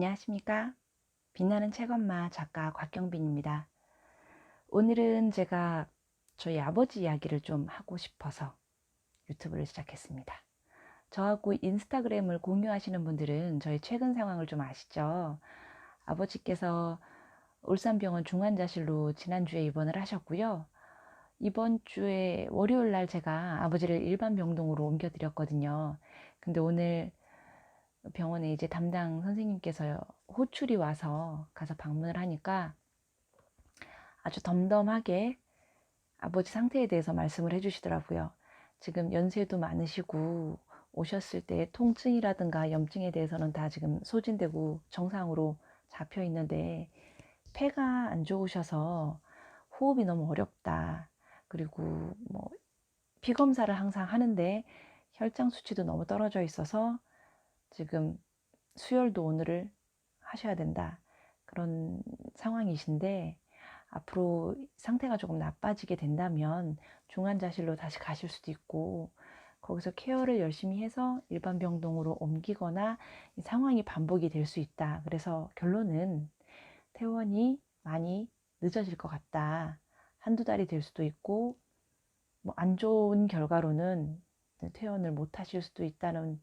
안녕하십니까? 빛나는 책엄마 작가 곽경빈입니다. 오늘은 제가 저희 아버지 이야기를 좀 하고 싶어서 유튜브를 시작했습니다. 저하고 인스타그램을 공유하시는 분들은 저희 최근 상황을 좀 아시죠? 아버지께서 울산병원 중환자실로 지난주에 입원을 하셨고요. 이번 주에 월요일 날 제가 아버지를 일반 병동으로 옮겨드렸거든요. 근데 오늘 병원에 이제 담당 선생님께서 호출이 와서 가서 방문을 하니까 아주 덤덤하게 아버지 상태에 대해서 말씀을 해주시더라고요. 지금 연세도 많으시고 오셨을 때 통증이라든가 염증에 대해서는 다 지금 소진되고 정상으로 잡혀 있는데 폐가 안 좋으셔서 호흡이 너무 어렵다. 그리고 뭐 피검사를 항상 하는데 혈장 수치도 너무 떨어져 있어서 지금 수혈도 오늘을 하셔야 된다. 그런 상황이신데 앞으로 상태가 조금 나빠지게 된다면 중환자실로 다시 가실 수도 있고 거기서 케어를 열심히 해서 일반 병동으로 옮기거나 이 상황이 반복이 될 수 있다. 그래서 결론은 퇴원이 많이 늦어질 것 같다. 한두 달이 될 수도 있고 뭐 안 좋은 결과로는 퇴원을 못 하실 수도 있다는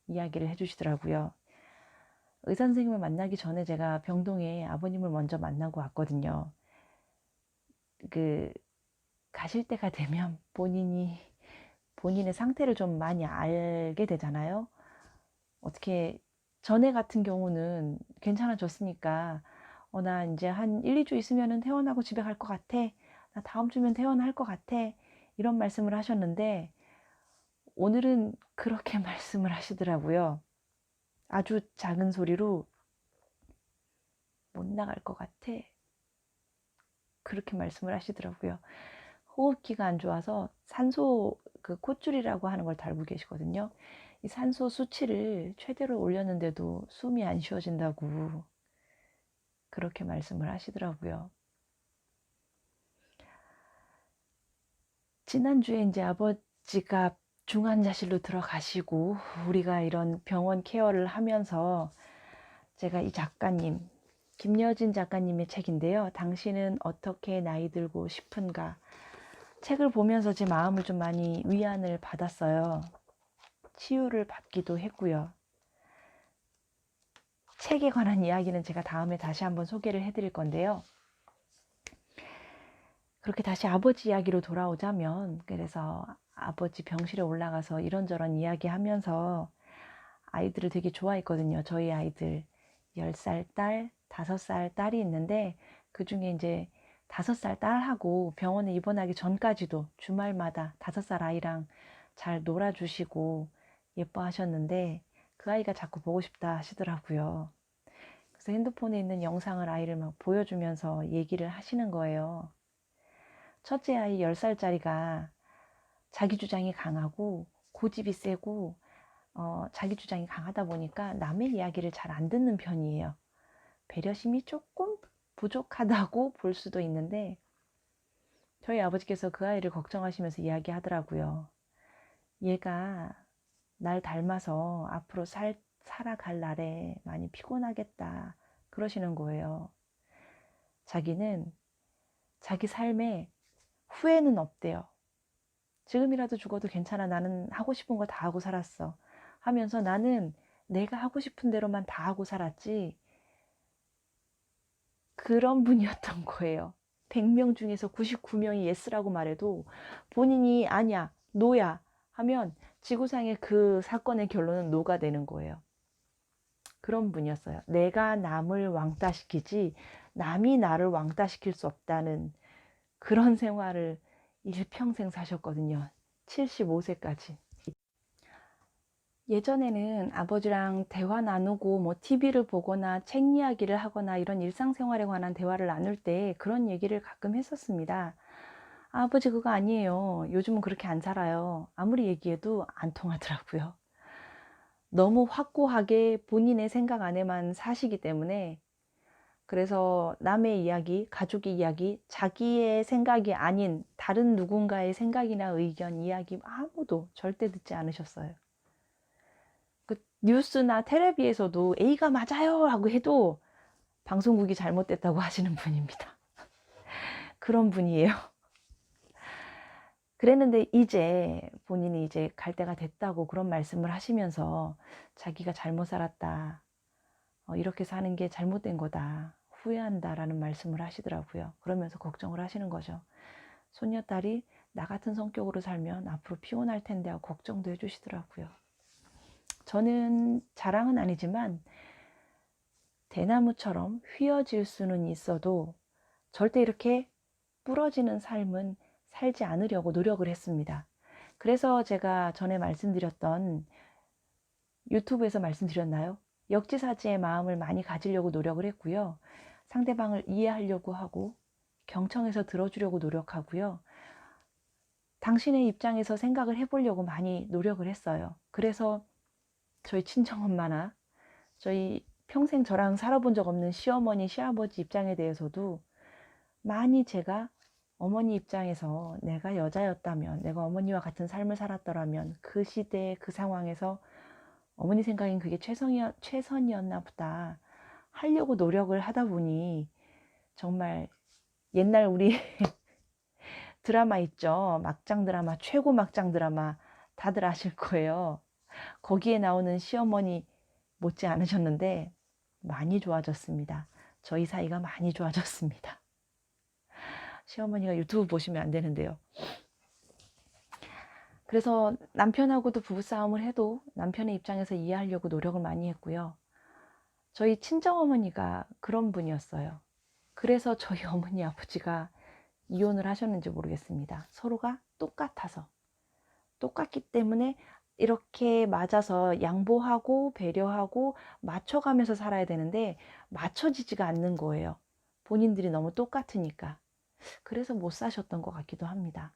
이야기를 해주시더라고요. 의사 선생님을 만나기 전에 제가 병동에 아버님을 먼저 만나고 왔거든요. 가실 때가 되면 본인의 상태를 좀 많이 알게 되잖아요. 어떻게 전에 같은 경우는 괜찮아졌으니까 나 이제 한 1, 2주 있으면 퇴원하고 집에 갈 것 같아. 나 다음 주면 퇴원할 것 같아. 이런 말씀을 하셨는데 오늘은 그렇게 말씀을 하시더라고요. 아주 작은 소리로 못 나갈 것 같아. 그렇게 말씀을 하시더라고요. 호흡기가 안 좋아서 산소 콧줄이라고 하는 걸 달고 계시거든요. 이 산소 수치를 최대로 올렸는데도 숨이 안 쉬어진다고 그렇게 말씀을 하시더라고요. 지난주에 이제 아버지가 중환자실로 들어가시고 우리가 이런 병원 케어를 하면서 제가 이 작가님 김여진 작가님의 책인데요. 당신은 어떻게 나이 들고 싶은가, 책을 보면서 제 마음을 좀 많이 위안을 받았어요. 치유를 받기도 했고요. 책에 관한 이야기는 제가 다음에 다시 한번 소개를 해드릴 건데요. 그렇게 다시 아버지 이야기로 돌아오자면, 그래서 아버지 병실에 올라가서 이런저런 이야기하면서 아이들을 되게 좋아했거든요. 저희 아이들 10살 딸, 5살 딸이 있는데 그 중에 이제 5살 딸하고 병원에 입원하기 전까지도 주말마다 5살 아이랑 잘 놀아주시고 예뻐하셨는데 그 아이가 자꾸 보고 싶다 하시더라고요. 그래서 핸드폰에 있는 영상을 아이를 막 보여주면서 얘기를 하시는 거예요. 첫째 아이 10살짜리가 자기 주장이 강하고 고집이 세고 자기 주장이 강하다 보니까 남의 이야기를 잘 안 듣는 편이에요. 배려심이 조금 부족하다고 볼 수도 있는데 저희 아버지께서 그 아이를 걱정하시면서 이야기하더라고요. 얘가 날 닮아서 앞으로 살아갈 날에 많이 피곤하겠다 그러시는 거예요. 자기는 자기 삶에 후회는 없대요. 지금이라도 죽어도 괜찮아. 나는 하고 싶은 거 다 하고 살았어. 하면서 나는 내가 하고 싶은 대로만 다 하고 살았지. 그런 분이었던 거예요. 100명 중에서 99명이 예스라고 말해도 본인이 아니야, 노야 하면 지구상의 그 사건의 결론은 노가 되는 거예요. 그런 분이었어요. 내가 남을 왕따시키지 남이 나를 왕따시킬 수 없다는 그런 생활을 일평생 사셨거든요. 75세까지. 예전에는 아버지랑 대화 나누고 뭐 TV를 보거나 책 이야기를 하거나 이런 일상생활에 관한 대화를 나눌 때 그런 얘기를 가끔 했었습니다. 아버지 그거 아니에요. 요즘은 그렇게 안 살아요. 아무리 얘기해도 안 통하더라고요. 너무 확고하게 본인의 생각 안에만 사시기 때문에 그래서 남의 이야기, 가족의 이야기, 자기의 생각이 아닌 다른 누군가의 생각이나 의견, 이야기 아무도 절대 듣지 않으셨어요. 뉴스나 텔레비에서도 A가 맞아요 라고 해도 방송국이 잘못됐다고 하시는 분입니다. 그런 분이에요. 그랬는데 이제 본인이 이제 갈 때가 됐다고 그런 말씀을 하시면서 자기가 잘못 살았다. 이렇게 사는 게 잘못된 거다. 후회한다라는 말씀을 하시더라고요. 그러면서 걱정을 하시는 거죠. 손녀딸이 나 같은 성격으로 살면 앞으로 피곤할 텐데 하고 걱정도 해주시더라고요. 저는 자랑은 아니지만 대나무처럼 휘어질 수는 있어도 절대 이렇게 부러지는 삶은 살지 않으려고 노력을 했습니다. 그래서 제가 전에 말씀드렸던, 유튜브에서 말씀드렸나요? 역지사지의 마음을 많이 가지려고 노력을 했고요. 상대방을 이해하려고 하고 경청해서 들어주려고 노력하고요. 당신의 입장에서 생각을 해보려고 많이 노력을 했어요. 그래서 저희 친정엄마나 저희 평생 저랑 살아본 적 없는 시어머니, 시아버지 입장에 대해서도 많이 제가 어머니 입장에서 내가 여자였다면, 내가 어머니와 같은 삶을 살았더라면 그 시대 그 상황에서 어머니 생각엔 그게 최선이었나 보다 하려고 노력을 하다 보니, 정말 옛날 우리 드라마 있죠. 막장 드라마, 최고 막장 드라마 다들 아실 거예요. 거기에 나오는 시어머니 못지 않으셨는데 많이 좋아졌습니다. 저희 사이가 많이 좋아졌습니다. 시어머니가 유튜브 보시면 안 되는데요. 그래서 남편하고도 부부싸움을 해도 남편의 입장에서 이해하려고 노력을 많이 했고요. 저희 친정어머니가 그런 분이었어요. 그래서 저희 어머니 아버지가 이혼을 하셨는지 모르겠습니다. 서로가 똑같아서, 똑같기 때문에 이렇게 맞아서 양보하고 배려하고 맞춰가면서 살아야 되는데 맞춰지지가 않는 거예요. 본인들이 너무 똑같으니까. 그래서 못 사셨던 것 같기도 합니다.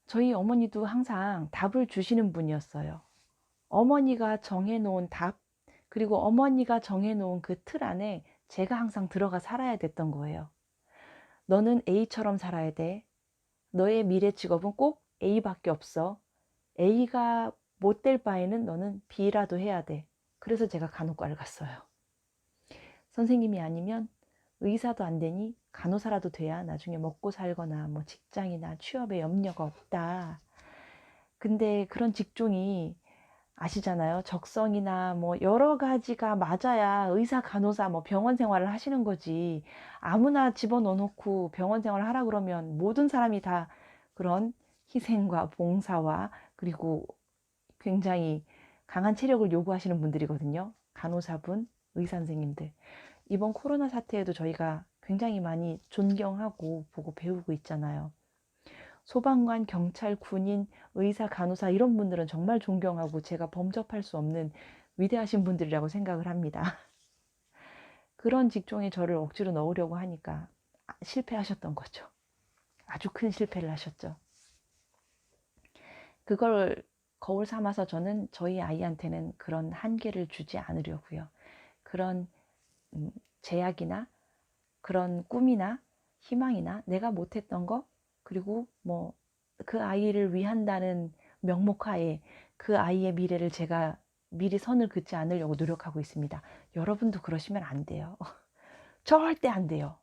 저희 어머니도 항상 답을 주시는 분이었어요. 어머니가 정해놓은 답, 그리고 어머니가 정해놓은 그 틀 안에 제가 항상 들어가 살아야 됐던 거예요. 너는 A처럼 살아야 돼. 너의 미래 직업은 꼭 A밖에 없어. A가 못 될 바에는 너는 B라도 해야 돼. 그래서 제가 간호과를 갔어요. 선생님이 아니면 의사도 안 되니 간호사라도 돼야 나중에 먹고 살거나 뭐 직장이나 취업에 염려가 없다. 근데 그런 직종이 아시잖아요. 적성이나 뭐 여러 가지가 맞아야 의사, 간호사, 뭐 병원 생활을 하시는 거지. 아무나 집어넣어 놓고 병원 생활을 하라 그러면 모든 사람이 다 그런 희생과 봉사와 그리고 굉장히 강한 체력을 요구하시는 분들이거든요. 간호사분, 의사 선생님들. 이번 코로나 사태에도 저희가 굉장히 많이 존경하고 보고 배우고 있잖아요. 소방관, 경찰, 군인, 의사, 간호사 이런 분들은 정말 존경하고 제가 범접할 수 없는 위대하신 분들이라고 생각을 합니다. 그런 직종에 저를 억지로 넣으려고 하니까 실패하셨던 거죠. 아주 큰 실패를 하셨죠. 그걸 거울 삼아서 저는 저희 아이한테는 그런 한계를 주지 않으려고요. 그런 제약이나 그런 꿈이나 희망이나 내가 못했던 거, 그리고 뭐 그 아이를 위한다는 명목하에 그 아이의 미래를 제가 미리 선을 긋지 않으려고 노력하고 있습니다. 여러분도 그러시면 안 돼요. 절대 안 돼요.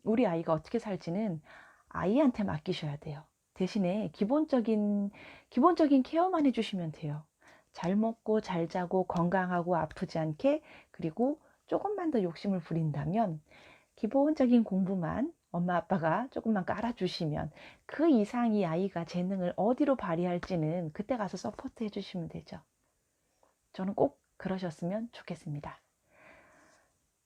우리 아이가 어떻게 살지는 아이한테 맡기셔야 돼요. 대신에 기본적인 케어만 해주시면 돼요. 잘 먹고 잘 자고 건강하고 아프지 않게, 그리고 조금만 더 욕심을 부린다면 기본적인 공부만 엄마 아빠가 조금만 깔아주시면 그 이상 이 아이가 재능을 어디로 발휘할지는 그때 가서 서포트 해주시면 되죠. 저는 꼭 그러셨으면 좋겠습니다.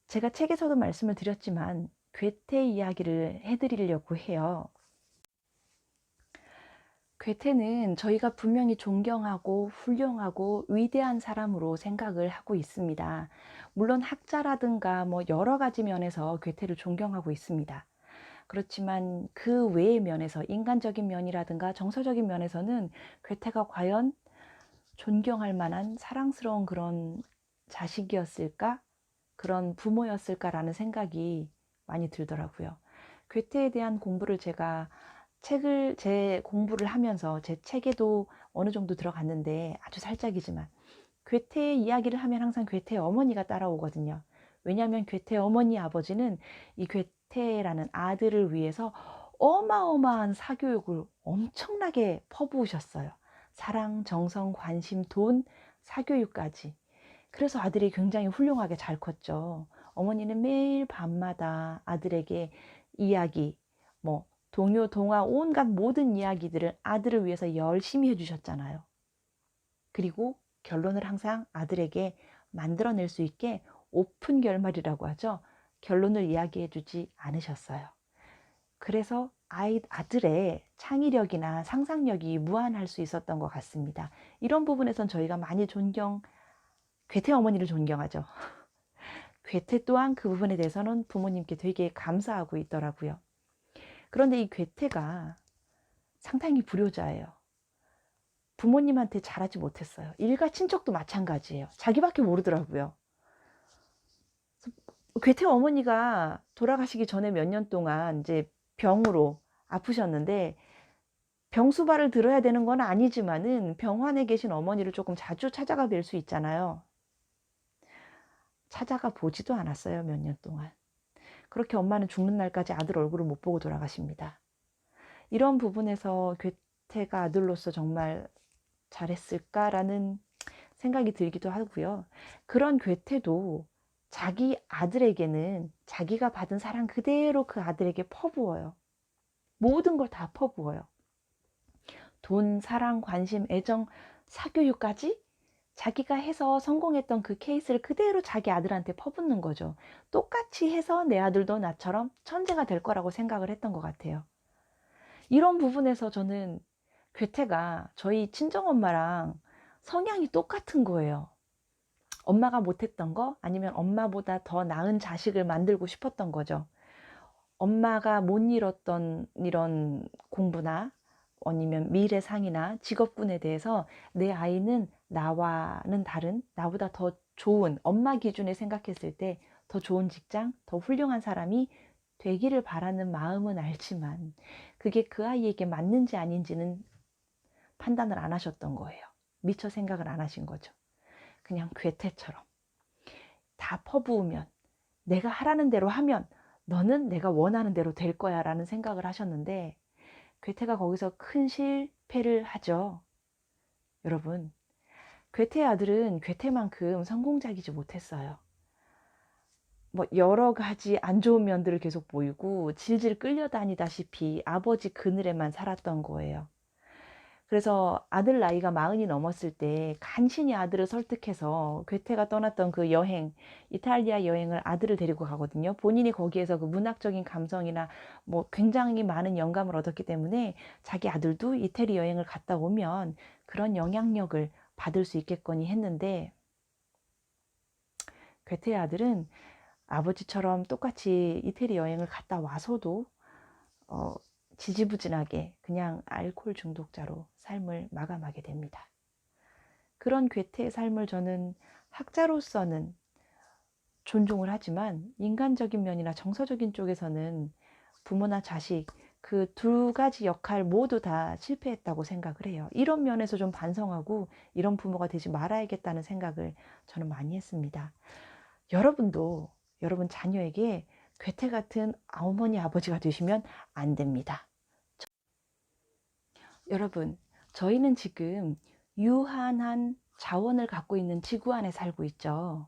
제가 책에서도 말씀을 드렸지만 괴테 이야기를 해드리려고 해요. 괴테는 저희가 분명히 존경하고 훌륭하고 위대한 사람으로 생각을 하고 있습니다. 물론 학자라든가 뭐 여러 가지 면에서 괴테를 존경하고 있습니다. 그렇지만 그 외의 면에서, 인간적인 면이라든가 정서적인 면에서는 괴테가 과연 존경할 만한 사랑스러운 그런 자식이었을까? 그런 부모였을까라는 생각이 많이 들더라고요. 괴테에 대한 공부를 제가 제 공부를 하면서 제 책에도 어느 정도 들어갔는데 아주 살짝이지만 괴테 이야기를 하면 항상 괴테의 어머니가 따라오거든요. 왜냐하면 괴테의 어머니 아버지는 이 괴테라는 아들을 위해서 어마어마한 사교육을 엄청나게 퍼부으셨어요. 사랑, 정성, 관심, 돈, 사교육까지. 그래서 아들이 굉장히 훌륭하게 잘 컸죠. 어머니는 매일 밤마다 아들에게 이야기, 뭐 동요, 동화, 온갖 모든 이야기들을 아들을 위해서 열심히 해주셨잖아요. 그리고 결론을 항상 아들에게 만들어낼 수 있게 오픈 결말이라고 하죠. 결론을 이야기해 주지 않으셨어요. 그래서 아들의 창의력이나 상상력이 무한할 수 있었던 것 같습니다. 이런 부분에선 저희가 많이 괴테 어머니를 존경하죠. 괴테 또한 그 부분에 대해서는 부모님께 되게 감사하고 있더라고요. 그런데 이 괴테가 상당히 불효자예요. 부모님한테 잘하지 못했어요. 일가 친척도 마찬가지예요. 자기밖에 모르더라고요. 괴테 어머니가 돌아가시기 전에 몇 년 동안 이제 병으로 아프셨는데 병수발을 들어야 되는 건 아니지만은 병환에 계신 어머니를 조금 자주 찾아가 뵐 수 있잖아요. 찾아가 보지도 않았어요. 몇 년 동안. 그렇게 엄마는 죽는 날까지 아들 얼굴을 못 보고 돌아가십니다. 이런 부분에서 괴테가 아들로서 정말 잘했을까라는 생각이 들기도 하고요. 그런 괴테도 자기 아들에게는 자기가 받은 사랑 그대로 그 아들에게 퍼부어요. 모든 걸 다 퍼부어요. 돈, 사랑, 관심, 애정, 사교육까지 자기가 해서 성공했던 그 케이스를 그대로 자기 아들한테 퍼붓는 거죠. 똑같이 해서 내 아들도 나처럼 천재가 될 거라고 생각을 했던 것 같아요. 이런 부분에서 저는 괴테가 저희 친정엄마랑 성향이 똑같은 거예요. 엄마가 못했던 거 아니면 엄마보다 더 나은 자식을 만들고 싶었던 거죠. 엄마가 못 이뤘던 이런 공부나 아니면 미래상이나 직업군에 대해서 내 아이는 나와는 다른, 나보다 더 좋은, 엄마 기준에 생각했을 때 더 좋은 직장, 더 훌륭한 사람이 되기를 바라는 마음은 알지만 그게 그 아이에게 맞는지 아닌지는 판단을 안 하셨던 거예요. 미처 생각을 안 하신 거죠. 그냥 괴테처럼 다 퍼부으면, 내가 하라는 대로 하면 너는 내가 원하는 대로 될 거야 라는 생각을 하셨는데 괴테가 거기서 큰 실패를 하죠. 여러분, 괴테의 아들은 괴테만큼 성공적이지 못했어요. 뭐 여러 가지 안 좋은 면들을 계속 보이고 질질 끌려다니다시피 아버지 그늘에만 살았던 거예요. 그래서 아들 나이가 40이 넘었을 때 간신히 아들을 설득해서 괴테가 떠났던 그 여행, 이탈리아 여행을 아들을 데리고 가거든요. 본인이 거기에서 그 문학적인 감성이나 뭐 굉장히 많은 영감을 얻었기 때문에 자기 아들도 이태리 여행을 갔다 오면 그런 영향력을 받을 수 있겠거니 했는데 괴테의 아들은 아버지처럼 똑같이 이태리 여행을 갔다 와서도 지지부진하게 그냥 알코올 중독자로 삶을 마감하게 됩니다. 그런 괴테의 삶을 저는 학자로서는 존중을 하지만 인간적인 면이나 정서적인 쪽에서는 부모나 자식 그 두 가지 역할 모두 다 실패했다고 생각을 해요. 이런 면에서 좀 반성하고 이런 부모가 되지 말아야겠다는 생각을 저는 많이 했습니다. 여러분도 여러분 자녀에게 괴테 같은 어머니 아버지가 되시면 안 됩니다. 여러분, 저희는 지금 유한한 자원을 갖고 있는 지구 안에 살고 있죠.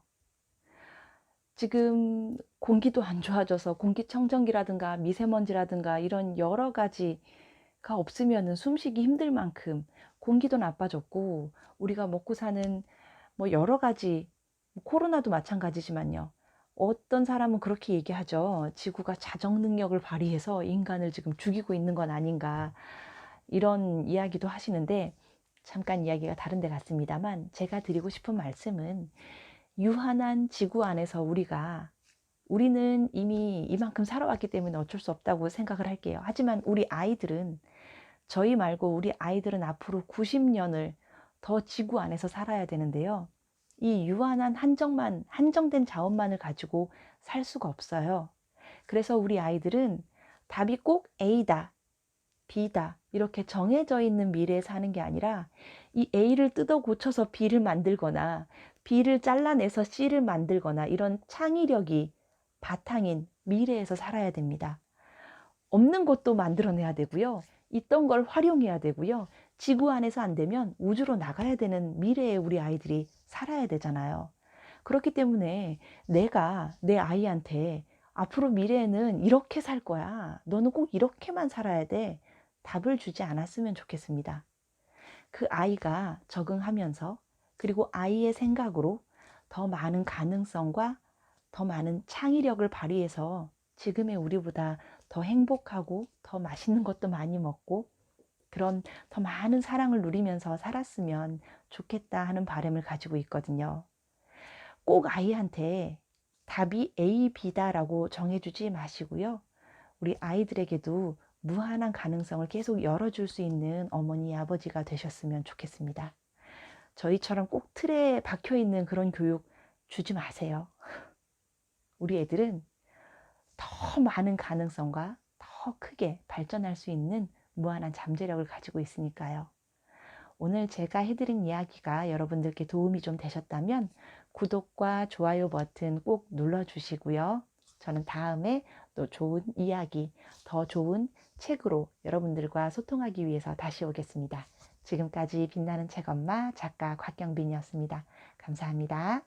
지금 공기도 안 좋아져서 공기청정기라든가 미세먼지라든가 이런 여러 가지가 없으면 숨쉬기 힘들 만큼 공기도 나빠졌고 우리가 먹고 사는 뭐 여러 가지 코로나도 마찬가지지만요. 어떤 사람은 그렇게 얘기하죠. 지구가 자정 능력을 발휘해서 인간을 지금 죽이고 있는 건 아닌가 이런 이야기도 하시는데 잠깐 이야기가 다른 데 갔습니다만 제가 드리고 싶은 말씀은 유한한 지구 안에서 우리는 이미 이만큼 살아왔기 때문에 어쩔 수 없다고 생각을 할게요. 하지만 저희 말고 우리 아이들은 앞으로 90년을 더 지구 안에서 살아야 되는데요. 이 유한한 한정된 자원만을 가지고 살 수가 없어요. 그래서 우리 아이들은 답이 꼭 A다, B다 이렇게 정해져 있는 미래에 사는 게 아니라 이 A를 뜯어 고쳐서 B를 만들거나 B를 잘라내서 C를 만들거나 이런 창의력이 바탕인 미래에서 살아야 됩니다. 없는 것도 만들어내야 되고요. 있던 걸 활용해야 되고요. 지구 안에서 안 되면 우주로 나가야 되는 미래에 우리 아이들이 살아야 되잖아요. 그렇기 때문에 내가 내 아이한테 앞으로 미래에는 이렇게 살 거야. 너는 꼭 이렇게만 살아야 돼. 답을 주지 않았으면 좋겠습니다. 그 아이가 적응하면서 그리고 아이의 생각으로 더 많은 가능성과 더 많은 창의력을 발휘해서 지금의 우리보다 더 행복하고 더 맛있는 것도 많이 먹고 그런 더 많은 사랑을 누리면서 살았으면 좋겠다 하는 바람을 가지고 있거든요. 꼭 아이한테 답이 A, B다라고 정해주지 마시고요. 우리 아이들에게도 무한한 가능성을 계속 열어줄 수 있는 어머니, 아버지가 되셨으면 좋겠습니다. 저희처럼 꼭 틀에 박혀있는 그런 교육 주지 마세요. 우리 애들은 더 많은 가능성과 더 크게 발전할 수 있는 무한한 잠재력을 가지고 있으니까요. 오늘 제가 해드린 이야기가 여러분들께 도움이 좀 되셨다면 구독과 좋아요 버튼 꼭 눌러주시고요. 저는 다음에 또 좋은 이야기, 더 좋은 책으로 여러분들과 소통하기 위해서 다시 오겠습니다. 지금까지 빛나는 책엄마 작가 곽경빈이었습니다. 감사합니다.